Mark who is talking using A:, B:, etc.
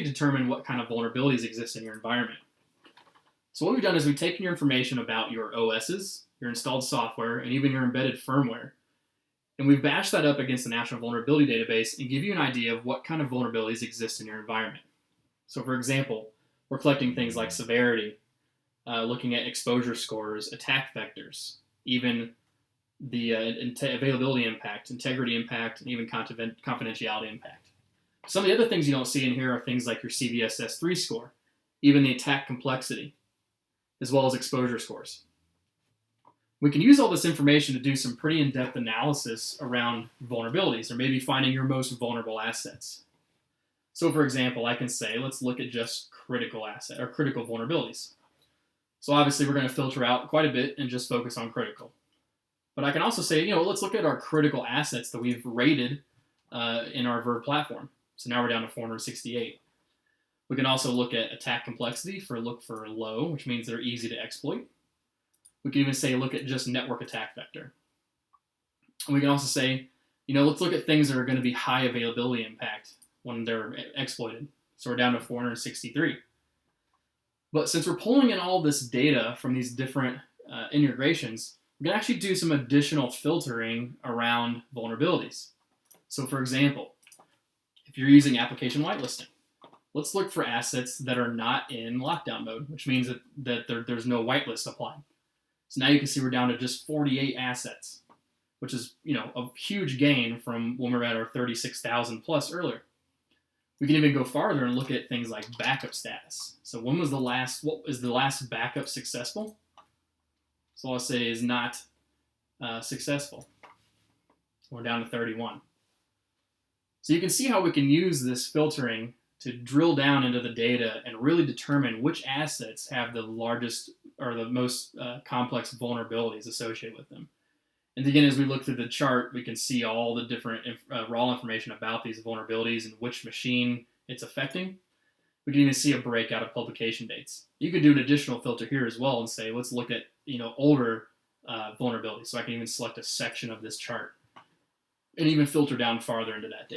A: determine what kind of vulnerabilities exist in your environment. So what we've done is we've taken your information about your OSs, your installed software, and even your embedded firmware, and we've bashed that up against the National Vulnerability Database and give you an idea of what kind of vulnerabilities exist in your environment. So for example, we're collecting things like severity, looking at exposure scores, attack vectors, even the availability impact, integrity impact, and even confidentiality impact. Some of the other things you don't see in here are things like your CVSS3 score, even the attack complexity, as well as exposure scores. We can use all this information to do some pretty in-depth analysis around vulnerabilities, or maybe finding your most vulnerable assets. So for example, I can say, let's look at just critical vulnerabilities. So obviously we're going to filter out quite a bit and just focus on critical. But I can also say, let's look at our critical assets that we've rated in our Verve platform. So now we're down to 468. We can also look at attack complexity look for low, which means they're easy to exploit. We can even say look at just network attack vector. And we can also say, let's look at things that are going to be high availability impact when they're exploited. So we're down to 463. But since we're pulling in all this data from these different integrations, we can actually do some additional filtering around vulnerabilities. So for example, if you're using application whitelisting, let's look for assets that are not in lockdown mode, which means that there's no whitelist applied. So now you can see we're down to just 48 assets, which is a huge gain from when we were at our 36,000 plus earlier. We can even go farther and look at things like backup status. So what was the last backup successful? So I'll say is not successful. We're down to 31. So you can see how we can use this filtering to drill down into the data and really determine which assets have the largest or the most complex vulnerabilities associated with them. And again, as we look through the chart, we can see all the different raw information about these vulnerabilities and which machine it's affecting. We can even see a breakout of publication dates. You could do an additional filter here as well and say, let's look at older vulnerabilities. So I can even select a section of this chart and even filter down farther into that data.